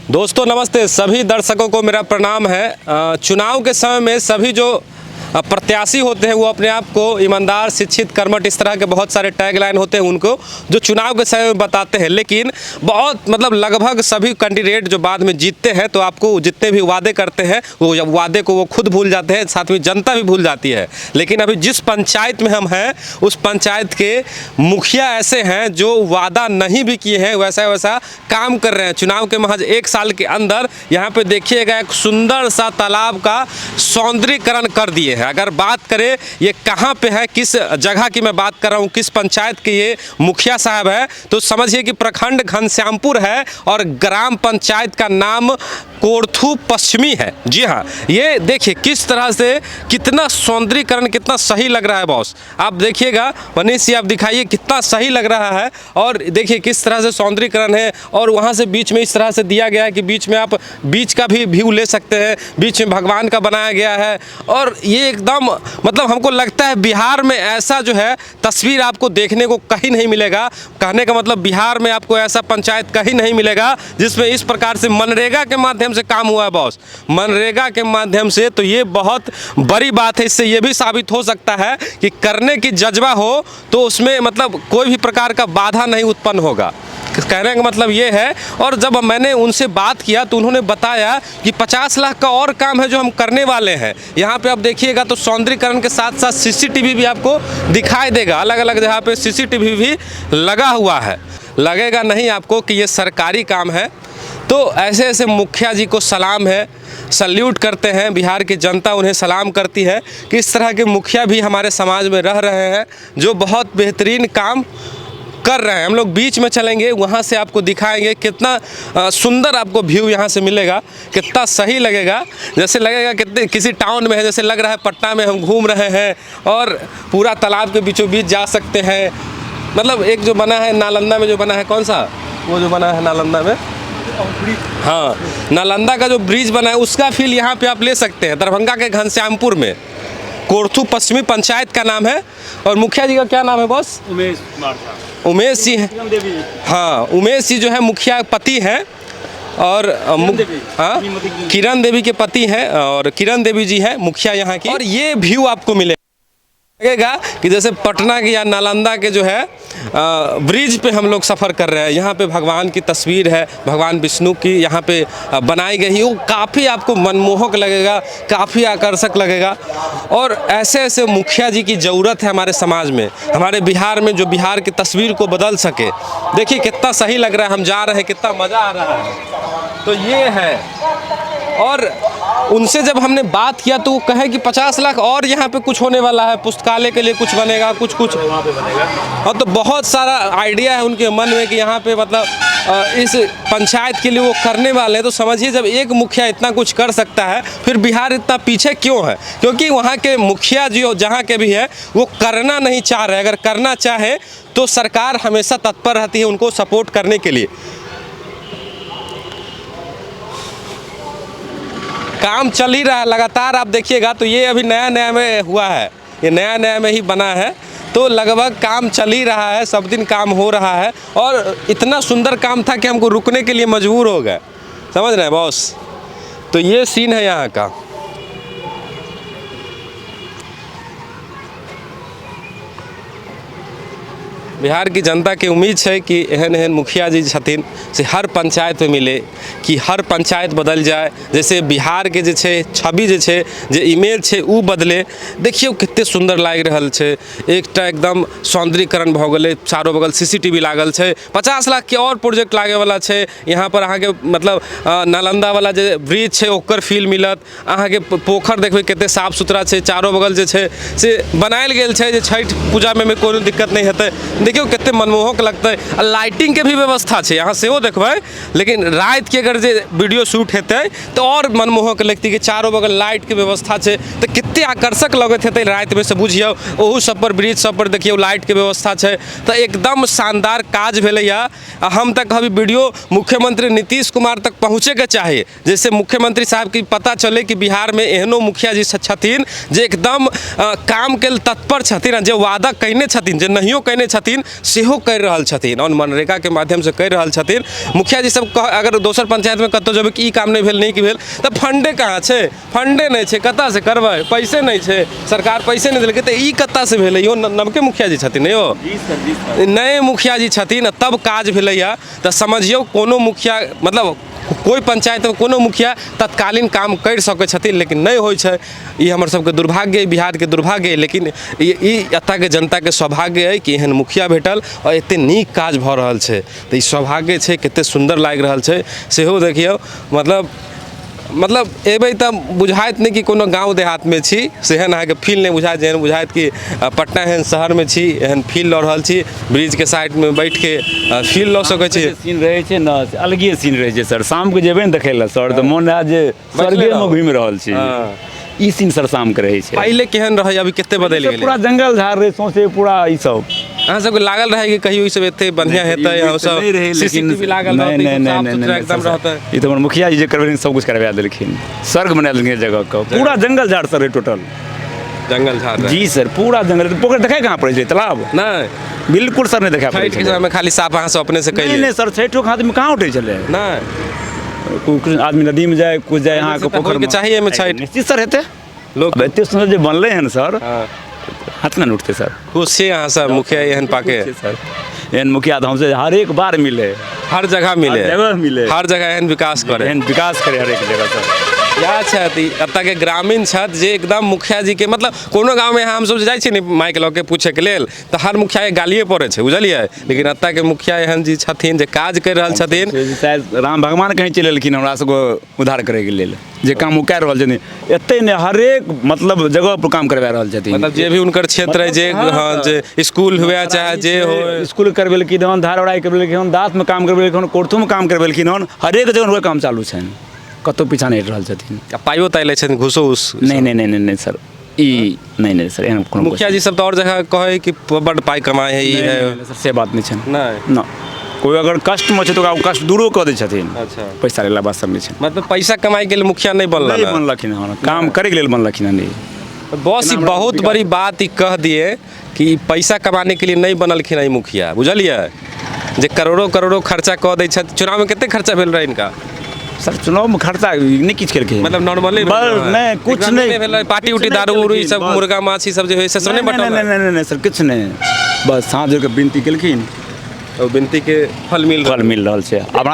दोस्तों नमस्ते, सभी दर्शकों को मेरा प्रणाम है। चुनाव के समय में सभी जो प्रत्याशी होते हैं वो अपने आप को ईमानदार, शिक्षित, कर्मठ, इस तरह के बहुत सारे टैगलाइन होते हैं उनको जो चुनाव के समय में बताते हैं। लेकिन बहुत लगभग सभी कैंडिडेट जो बाद में जीतते हैं तो आपको जितने भी वादे करते हैं वो वादे को वो खुद भूल जाते हैं, साथ में जनता भी भूल जाती है। लेकिन अभी जिस पंचायत में हम हैं उस पंचायत के मुखिया ऐसे हैं जो वादा नहीं भी किए हैं वैसा वैसा काम कर रहे हैं। चुनाव के महज 1 साल के अंदर यहाँ पे देखिएगा एक सुंदर सा तालाब का सौंदर्यीकरण कर दिए है। अगर बात करें ये कहाँ पे है, किस जगह की मैं बात कर रहा हूँ, किस पंचायत के ये मुखिया साहब है, तो समझिए कि प्रखंड घनश्यामपुर है और ग्राम पंचायत का नाम कोरथू पश्चिमी है। जी हाँ, ये देखिए किस तरह से कितना सौंदर्यीकरण कितना सही लग रहा है बॉस। आप देखिएगा मनीष जी, आप दिखाइए कितना सही लग रहा है। और देखिए किस तरह से सौंदर्यीकरण है और वहाँ से बीच में इस तरह से दिया गया है कि बीच में आप बीच का भी व्यू ले सकते हैं, बीच में भगवान का बनाया गया है। और ये एकदम हमको लगता है बिहार में ऐसा जो है तस्वीर आपको देखने को कहीं नहीं मिलेगा। कहने का मतलब बिहार में आपको ऐसा पंचायत कहीं नहीं मिलेगा जिसमें इस प्रकार से मनरेगा के माध्यम से काम हुआ है बॉस। मनरेगा के माध्यम से तो ये बहुत बड़ी बात है। इससे ये भी साबित हो सकता है कि करने की जज्बा हो तो उसमें कोई भी प्रकार का बाधा नहीं उत्पन्न होगा। कहने का मतलब ये है। और जब मैंने उनसे बात किया तो उन्होंने बताया कि 50 लाख का और काम है जो हम करने वाले हैं। यहाँ पे आप देखिएगा तो सौंदर्यीकरण के साथ साथ सीसीटीवी भी आपको दिखाई देगा। अलग अलग जगह पे सीसीटीवी भी लगा हुआ है। लगेगा नहीं आपको कि ये सरकारी काम है। तो ऐसे ऐसे मुखिया जी को सलाम है, सल्यूट करते हैं। बिहार की जनता उन्हें सलाम करती है कि इस तरह के मुखिया भी हमारे समाज में रह रहे हैं जो बहुत बेहतरीन काम कर रहे हैं। हम लोग बीच में चलेंगे, वहाँ से आपको दिखाएंगे कितना सुंदर आपको व्यू यहाँ से मिलेगा, कितना सही लगेगा। जैसे लगेगा कितने किसी टाउन में है, जैसे लग रहा है पटना में हम घूम रहे हैं और पूरा तालाब के बीचों बीच जा सकते हैं। एक जो बना है नालंदा में, जो बना है कौन सा, वो जो बना है नालंदा में, हाँ नालंदा का जो ब्रिज बना है उसका फील यहाँ पे आप ले सकते हैं। दरभंगा के घनश्यामपुर में कोरथू पश्चिमी पंचायत का नाम है। और मुखिया जी का क्या नाम है बॉस? उमेश जी हैं। हाँ, उमेश जी जो है मुखिया पति हैं और हाँ किरण देवी के पति हैं और किरण देवी जी हैं मुखिया यहाँ की। और ये व्यू आपको लगेगा कि जैसे पटना के या नालंदा के जो है ब्रिज पे हम लोग सफ़र कर रहे हैं। यहाँ पे भगवान की तस्वीर है, भगवान विष्णु की यहाँ पे बनाई गई है। वो काफ़ी आपको मनमोहक लगेगा, काफ़ी आकर्षक लगेगा। और ऐसे ऐसे मुखिया जी की ज़रूरत है हमारे समाज में, हमारे बिहार में, जो बिहार की तस्वीर को बदल सके। देखिए कितना सही लग रहा है, हम जा रहे हैं, कितना मज़ा आ रहा है। तो ये है। और उनसे जब हमने बात किया तो वो कहे कि 50 लाख और यहाँ पे कुछ होने वाला है, पुस्तकालय के लिए कुछ बनेगा, कुछ और तो बहुत सारा आइडिया है उनके मन में कि यहाँ पे इस पंचायत के लिए वो करने वाले हैं। तो समझिए जब एक मुखिया इतना कुछ कर सकता है फिर बिहार इतना पीछे क्यों है? क्योंकि वहाँ के मुखिया जो जहाँ के भी है वो करना नहीं चाह रहे। अगर करना चाहे तो सरकार हमेशा तत्पर रहती है उनको सपोर्ट करने के लिए। काम चल ही रहा है लगातार, आप देखिएगा तो ये अभी नया नया में हुआ है, ये नया नया में ही बना है। तो लगभग काम चल ही रहा है, सब दिन काम हो रहा है। और इतना सुंदर काम था कि हमको रुकने के लिए मजबूर हो गए, समझ रहे हैं बॉस। तो ये सीन है यहाँ का। बिहार की जनता के उम्मीद है कि एहन एहन मुखिया जी छथिन से हर पंचायत में मिले, कि हर पंचायत बदल जाए। जैसे बिहार के छवि जे इमेज है वो बदले। देखिए कितने सुंदर लाग रहा है। एक एकदम सौंदर्यीकरण भ गए, चारों बगल सीसीटीवी लागल है। 50 लाख के और प्रोजेक्ट लागे वाला है। यहाँ पर अहाँ के नालंदा वाला जो ब्रिज है ओकर फील मिलत। अहाँ के पोखर देखबे कितने साफ सुथरा है, चारों बगल से बनायल गेल है। छठ पूजा में कोई दिक्कत नहीं होते। देखियो कितने मनमोहक लगता है। लाइटिंग के भी व्यवस्था है यहाँ से वो देखबे। लेकिन रात के अगर वीडियो शूट होते तो और मनमोहक लगती कि चारों बगल लाइट के व्यवस्था है। तो कितना एते आकर्षक लगत हेतै राति में से बुझियौ ओहू सब पर ब्रिज सब पर देखियौ लाइट के व्यवस्था छै तो एकदम शानदार काज भेलैया। हम तक अभी वीडियो मुख्यमंत्री नीतीश कुमार तक पहुँचे के चाही, जैसे मुख्यमंत्री साहब की पता चले कि बिहार में एहनो मुखिया जी छथिन जे एकदम काम के तत्पर छथिन, जे वादा कयने छथिन, जे नहियो कयने छथिन सेहो कर रहल छथिन और मनरेगा के माध्यम से कर रहल छथिन। मुखिया जी सब अगर दोसर पंचायत में कतौ जेबै कि ई काम नहीं भेल नहीं कि भेल तो फंडे कहाँ छै, फंडे नहीं छै, कतऽ से करबै, पैसे नहीं छै, सरकार पैसे नहीं देलकै तो ई कतऽ से भेलै। यो नवके मुखिया जी छथिन यो, नए मुखिया जी छथिन तब काज भेलैया। तो समझियौ कोनो मुखिया मतलब कोई पंचायत में कोनो मुखिया तत्कालीन काम कर सकै छथिन लेकिन नहीं होइ छै। ई हमर सबके दुर्भाग्य, बिहार के दुर्भाग्य, लेकिन ई एतऽ के जनता के सौभाग्य है कि एहन मुखिया भेटल और एते नीक काज भऽ रहल छै। तो ई सौभाग्य छै, कते सुंदर लागि रहल छै सेहो देखियौ। मतलब एबै तऽ बुझाइत नहीं कि कोनो गाँव देहात में छी, सेहन अहाँके फील नहीं बुझाइत, जेहन बुझाइत कि पटना एहन शहर में छी, एहन फील लऽ रहल छी। ब्रिज के साइड में बैठ के फील लऽ सकै छी। सीन रहे छै ना, अलगे सीन रहे छै सर। शाम के जेबै ने देखै लए सर तऽ मोन हैत जे स्वर्गे में घूमि रहल छी। ई सीन सर शाम के रहे छै। पहले केहन रहे अभी केते बदल गेलै, पूरा जंगल झाड़ रहे सौंसे पूरा ई सब। अहाँ सबके लागल रहे कि कहियो ई सब एते बढ़िया हेतै, हम सब सीसीटीवी लागल रहतै, साफ सुथरा एकदम रहतै। ई तो हमर मुखिया जी जे करबेलखिन सब कुछ करवा देलखिन, स्वर्ग बना देलखिन जगह का। पूरा जंगल झाड़ सर टोटल जंगल झाड़ जी सर, पूरा जंगल। पोखर देखाय कहाँ पड़े छै, तालाब नहीं बिल्कुल सर नहीं देखा पड़े छठ के समय में खाली साफ अहाँ सब अपने से कैले नहीं सर। छठो के आदमी कहाँ उठे चले नहीं, कुछ आदमी नदी में जाए, कुछ जाए यहाँ के पोखर में चाहिए में छठ निश्चित सर हेतै। लोग एते सुंदर जे बनले हैं सर, हाथ ना उठते सर। खुश छी अहाँ सब मुखिया एहन पाके सर। एहन मुखिया तो हमसे हर एक बार मिले, हर जगह मिले, हर जगह एहन विकास करे, हर एक जगह सर। या छथि एतऽ के ग्रामीण छथि जे एकदम मुखिया जी के मतलब कोनो गाँव में हम सब जाइ छी ने माइक लऽ के पूछे के लेल तऽ हर मुखिया के गालिए पड़े छै, बुझलियै। लेकिन एतऽ के मुखिया एहन जी छथिन जे काज कर रहल छथिन। शायद राम भगवान कहीं चलि एलखिन हमरा सबको उद्धार करे के लेल, जे काम ओ कए रहल छथिन। एते ने हरेक मतलब जगह पर काम करवा रहल छथिन। मतलब जे भी उनकर क्षेत्र है, जे हाँ जे स्कूल हुए चाहे जे हो, स्कूल करवेलखिन हन, धार ओढ़ाई करवेलखिन, दाँत में काम करवेलखिन, कोर्थू में काम करवेलखिन हन, हरेक जगह हुए काम चालू छनि, कतौ पीछा नहीं रहल छथिन। पाइयो ताइ लै छथिन, घूसो उस नहीं सर, ई नहीं सर। एहन कोनो मुखिया जी सब तो और जगह कहे कि बड़ पाइ कमाए है, ई है सर, से बात नहीं छनि। नहीं ना कोई अगर कष्ट में छै तो ओकरा कष्ट दूरो कऽ दै छथिन। अच्छा, पैसा लेला बात सब नहीं छै। मतलब पैसा कमाई के लिए मुखिया नहीं बनलखिन हन, काम करे के लेल बनलखिन हन। बस ई बहुत बड़ी बात ई कह दिए कि पैसा कमाने के लिए नहीं बनलखिन है मुखिया, बुझलिए। जे करोड़ों खर्चा कऽ दै छथि। चुनाव में कितने खर्चा भेल रहे इनका सर? चुनाव में खर्चा नहीं किछ केलखिन, मतलब नॉर्मली नहीं कुछ नहीं भेल, पार्टी उटी दारू उरू ई सब मुर्गा माछी सब जे होय से नहीं बटल। नहीं सर कुछ नहीं, बस साँझ के विनती केलखिन और विनती के फल मिल रहल छै। अब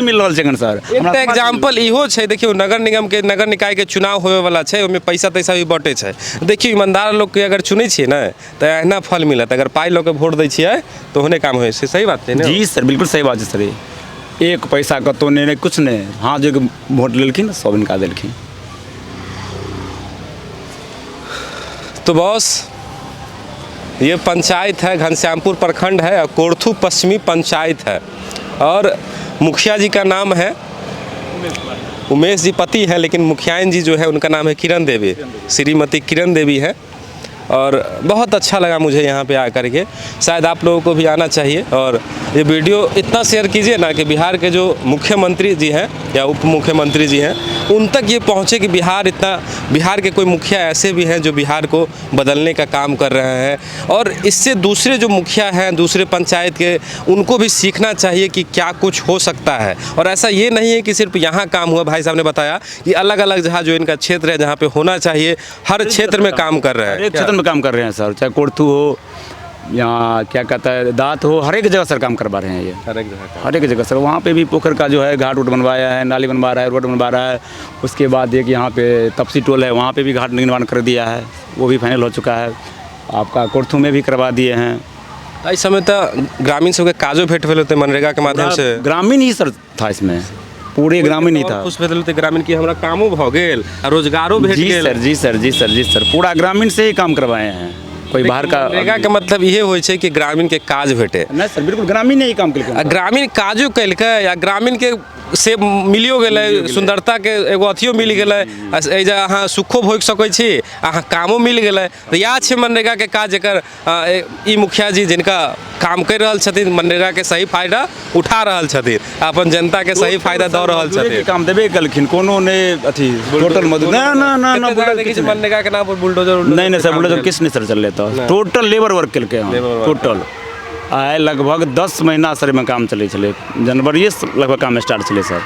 मिल रहल छै सर। एकटा एग्जांपल इहो छै, देखियो नगर निगम के नगर निकाय के चुनाव होवे वाला छै, ओमे पैसा तैसा भी बटे छै। देखियो ईमानदार लोग के अगर चुनै छियै ना तो एहना फल मिलत, अगर पाई लोग के वोट दै छियै तो ओहने काम होय छै। सही बात छै ना? जी सर बिल्कुल सही बात है सर। एक पैसा कतौ नहीं कुछ नहीं, हाँ जो वोट लेलखिन सब इनका देलखिन। तो बॉस ये पंचायत है, घनश्यामपुर प्रखंड है और कोर्थू पश्चिमी पंचायत है। और मुखिया जी का नाम है उमेश जी पति है, लेकिन मुखियाइन जी जो है उनका नाम है किरण देवी, श्रीमती किरण देवी है। और बहुत अच्छा लगा मुझे यहाँ पे आकर के, शायद आप लोगों को भी आना चाहिए। और ये वीडियो इतना शेयर कीजिए ना कि बिहार के जो मुख्यमंत्री जी हैं या उप मुख्यमंत्री जी हैं उन तक ये पहुँचे कि बिहार के कोई मुखिया ऐसे भी हैं जो बिहार को बदलने का काम कर रहे हैं। और इससे दूसरे जो मुखिया हैं दूसरे पंचायत के, उनको भी सीखना चाहिए कि क्या कुछ हो सकता है। और ऐसा ये नहीं है कि सिर्फ यहाँ काम हुआ, भाई साहब ने बताया कि अलग अलग जहाँ जो इनका क्षेत्र है जहाँ पे होना चाहिए, हर क्षेत्र में काम कर रहे हैं, काम कर रहे हैं सर। चाहे कोर्थू हो या क्या कहता है दाँत हो, हर एक जगह सर काम करवा रहे हैं ये, हर एक जगह सर। वहाँ पे भी पोखर का जो है घाट उट बनवाया है, नाली बनवा रहा है, रोड बनवा रहा है। उसके बाद एक यहाँ पे तपसी टोल है, वहाँ पे भी घाट निर्माण कर दिया है, वो भी फाइनल हो चुका है। आपका कोर्थू में भी करवा दिए हैं। इस समय तो ग्रामीण सबके काजो भेट भेल होते मनरेगा के माध्यम से। ग्रामीण ही सर था इसमें, पूरे ग्रामीण ही था। खुश भेल होते ग्रामीण की हमरा कामो भ गेल और रोजगारो भेट गेल। जी सर पूरा ग्रामीण से ही काम करवाए हैं, कोई बाहर का। मनरेगा के मतलब ये होय छै कि ग्रामीण के काज भेटे। नहीं सर बिल्कुल ग्रामीण ने ही काम केलकै। ग्रामीण काजो केलकै या ग्रामीण के से मिलियो गेलै, सुंदरता के एगो अथियो मिल गेलै, एजा अहाँ सुखो भोग सकै छी, अहाँ कामो मिल गेलै। तऽ इएह छै मनरेगा के काज, जेकर ई मुखिया जी जिनका काम कर रहल छथिन, मनरेगा के सही फायदा उठा रहल छथिन, अपन जनता के सही फायदा दऽ रहल छथिन। काम देबे कलखिन, कोनो ने अथी टोटल मदद ना ना ना ना देखिए छी मनरेगा के नाम पर बुलडोजर नहीं नहीं सर, बुलडोजर किस नहीं सर चल तो टोटल लेबर वर्क केलके हम टोटल आए लगभग 10 महीना सर में काम चले छले, जनवरी से लगभग काम स्टार्ट छले सर।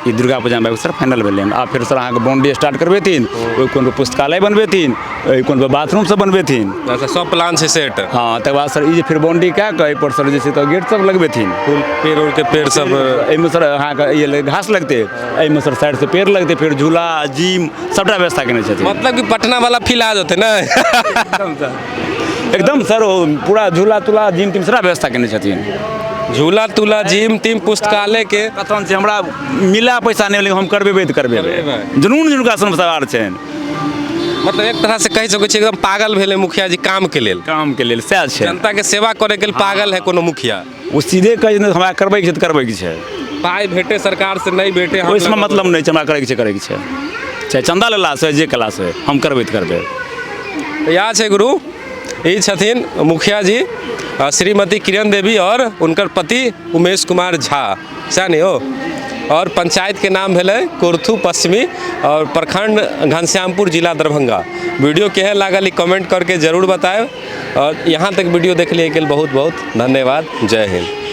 ई दुर्गा पूजा में सर फाइनल भेलै, आ फिर सर अहाँ के बाउंड्री स्टार्ट करबेथिन, ओइ कोन पुस्तकालय बनबेथिन, ओइ कोन बाथरूम सब बनबेथिन, अच्छा सब प्लान छै सेट। हाँ तकर बाद सर ई जे फिर बाउंड्री कए के एहि पर सर जे छै तो गेट सब लगबेथिन, फूल पेड़ उड़ के पेड़ सब एहिमे सर अहाँ के ये घास लगते, एहिमे सर साइड से पेड़ लगते, फिर झूला जिम सबटा व्यवस्था केने छथिन। मतलब कि पटना वाला फील आ जाते ना एकदम सर पूरा झूला तुला जिम तिम सारा व्यवस्था केने छथिन। झूला तुला जिम टीम पुस्तकालय के कथन छै हमरा मिला पैसा नहि, लेकिन हम करबेबै तऽ करबेबै, जुनून जिनका सवार छनि। मतलब एक तरह से कह सकै छी एकदम पागल भेले मुखिया जी काम के लेल सएह छै, जनता के सेवा करे के लेल पागल है कोनो मुखिया। ओ सीधे कहै छै हमरा करबै के छै तऽ करबै के छै, पाई भेटे सरकार से नहीं भेटे ओहिसमे मतलब नहीं छै, हमरा करैके छै चाहे चंदा लेला से जे कला से हम करबै तऽ करबै। इएह छै गुरु, ई छथिन मुखिया जी श्रीमती किरण देवी और उनकर पति उमेश कुमार झा, सह नहीं हो। और पंचायत के नाम भेलै कुर्थू पश्चिमी और प्रखंड घनश्यामपुर जिला दरभंगा। वीडियो केहन लागल कमेंट करके जरूर बताएं, और यहाँ तक वीडियो देख लिए के लिए बहुत बहुत धन्यवाद। जय हिंद।